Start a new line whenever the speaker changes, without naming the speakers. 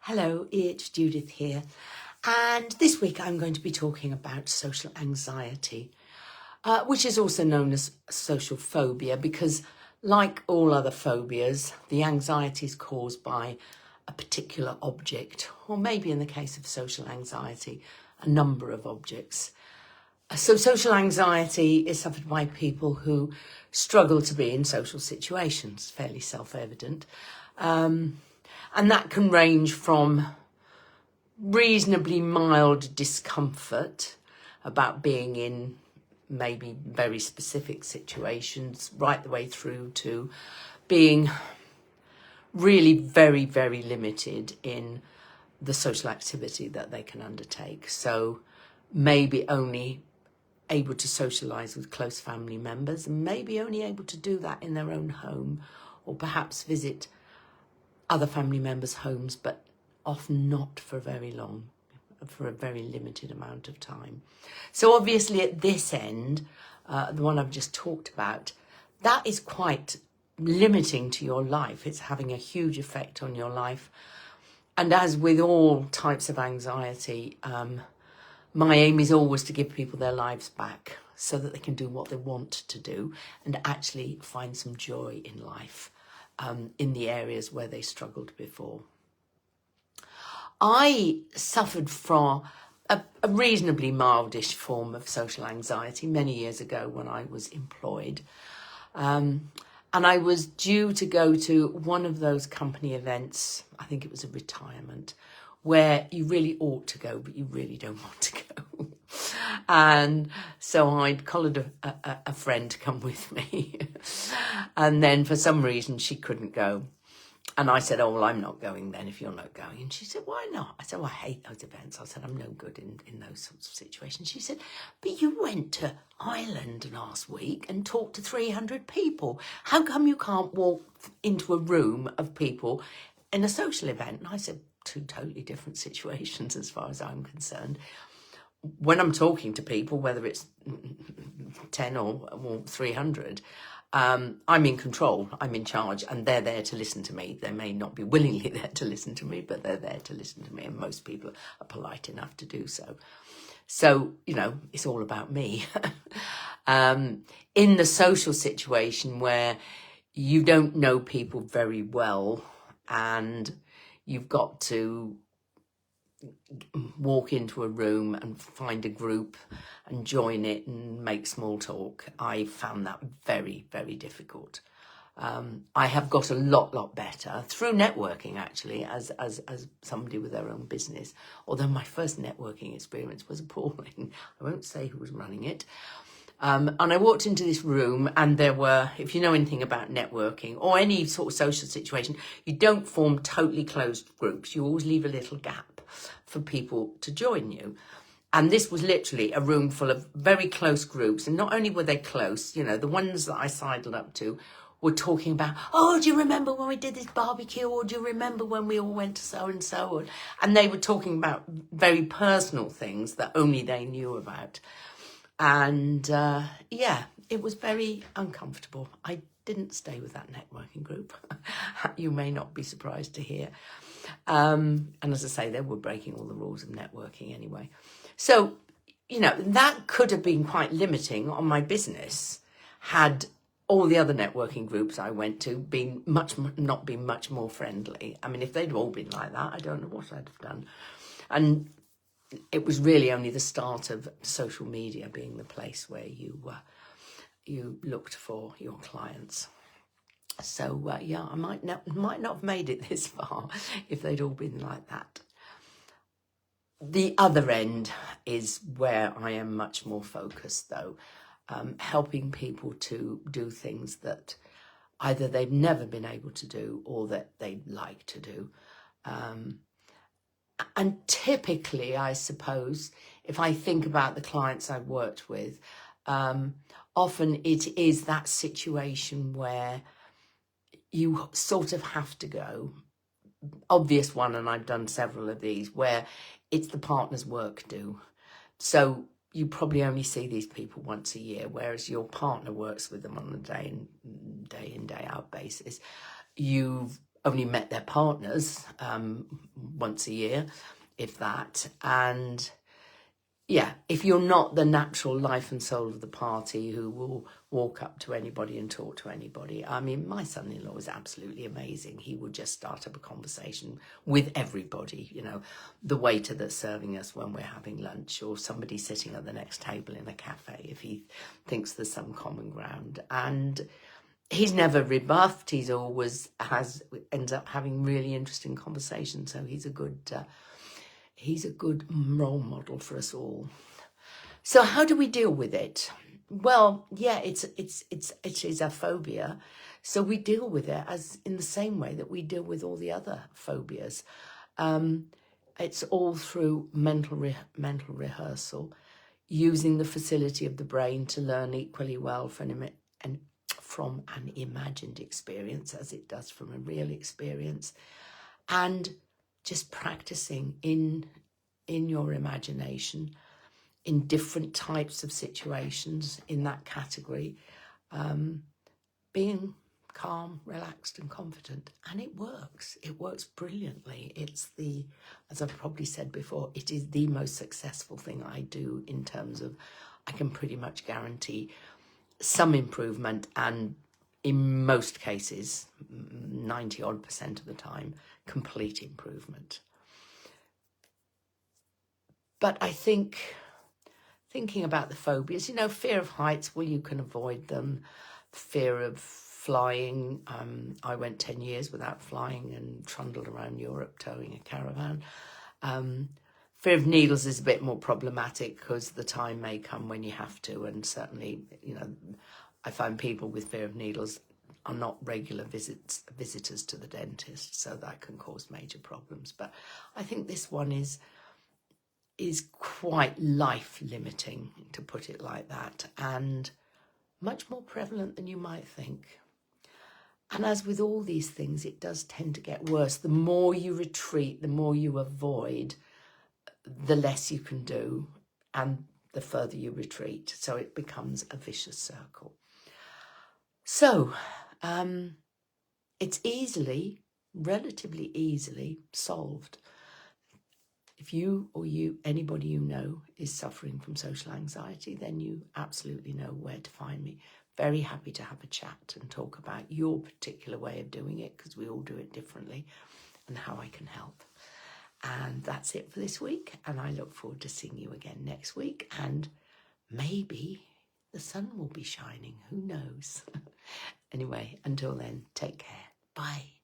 Hello, it's Judith here, and this week I'm going to be talking about social anxiety, which is also known as social phobia, because like all other phobias, the anxiety is caused by a particular object, or maybe in the case of social anxiety, a number of objects. So social anxiety is suffered by people who struggle to be in social situations, fairly self-evident. And that can range from reasonably mild discomfort about being in maybe very specific situations, right the way through to being really very, very limited in the social activity that they can undertake. So maybe only able to socialise with close family members, and maybe only able to do that in their own home, or perhaps visit other family members' homes, but often not for very long, for a very limited amount of time. So obviously at this end, the one I've just talked about, that is quite limiting to your life. It's having a huge effect on your life. And as with all types of anxiety, my aim is always to give people their lives back so that they can do what they want to do and actually find some joy in life. In the areas where they struggled before. I suffered from a reasonably mildish form of social anxiety many years ago when I was employed. And I was due to go to one of those company events, I think it was a retirement, where you really ought to go, but you really don't want to go. And so I'd collared a friend to come with me. And then for some reason she couldn't go. And I said, oh, well, I'm not going then if you're not going. And she said, why not? I said, well, I hate those events. I said, I'm no good in those sorts of situations. She said, but you went to Ireland last week and talked to 300 people. How come you can't walk into a room of people in a social event? And I said, two totally different situations as far as I'm concerned. When I'm talking to people, whether it's 10 or 300, I'm in control, I'm in charge, and they're there to listen to me. They may not be willingly there to listen to me, but they're there to listen to me, and most people are polite enough to do so. So, it's all about me. In the social situation where you don't know people very well and you've got to walk into a room and find a group and join it and make small talk, I found that very, very difficult. I have got a lot better through networking, actually, as somebody with their own business, although my first networking experience was appalling. I won't say who was running it. And I walked into this room and there were, if you know anything about networking or any sort of social situation, you don't form totally closed groups. You always leave a little gap for people to join you. And this was literally a room full of very close groups. And not only were they close, the ones that I sidled up to were talking about, oh, do you remember when we did this barbecue? Or do you remember when we all went to so-and-so? And they were talking about very personal things that only they knew about. And it was very uncomfortable. I didn't stay with that networking group. You may not be surprised to hear. And as I say, they were breaking all the rules of networking anyway. So, that could have been quite limiting on my business had all the other networking groups I went to not been much more friendly. I mean, if they'd all been like that, I don't know what I'd have done. And it was really only the start of social media being the place where you looked for your clients. So, I might not have made it this far if they'd all been like that. The other end is where I am much more focused, though, helping people to do things that either they've never been able to do or that they'd like to do. And typically, I suppose, if I think about the clients I've worked with, often it is that situation where you sort of have to go. Obvious one, and I've done several of these, where it's the partner's work do. So you probably only see these people once a year, whereas your partner works with them on a day in, day out basis. You've only met their partners once a year, if that. And yeah, if you're not the natural life and soul of the party who will walk up to anybody and talk to anybody. I mean, my son-in-law was absolutely amazing. He would just start up a conversation with everybody, you know, the waiter that's serving us when we're having lunch, or somebody sitting at the next table in a cafe if he thinks there's some common ground. And he's never rebuffed. He's always ends up having really interesting conversations. So he's a good role model for us all. So how do we deal with it? Well, yeah, it is a phobia. So we deal with it as in the same way that we deal with all the other phobias. It's all through mental rehearsal, using the facility of the brain to learn equally well from an imagined experience as it does from a real experience, and just practicing in your imagination in different types of situations in that category, being calm, relaxed and confident. And it works brilliantly. As I've probably said before, it is the most successful thing I do in terms of I can pretty much guarantee some improvement, and in most cases, 90% of the time, complete improvement. But I think, thinking about the phobias, you know, fear of heights, well, you can avoid them. Fear of flying. I went 10 years without flying and trundled around Europe towing a caravan. Fear of needles is a bit more problematic because the time may come when you have to. And certainly, you know, I find people with fear of needles are not regular visitors to the dentist. So that can cause major problems. But I think this one is quite life-limiting, to put it like that, and much more prevalent than you might think. And as with all these things, it does tend to get worse. The more you retreat, the more you avoid, the less you can do, and the further you retreat. So it becomes a vicious circle. So it's relatively easily solved. If you or anybody you know is suffering from social anxiety, then you absolutely know where to find me. Very happy to have a chat and talk about your particular way of doing it, because we all do it differently, and how I can help. And that's it for this week. And I look forward to seeing you again next week. And maybe the sun will be shining. Who knows? Anyway, until then, take care. Bye.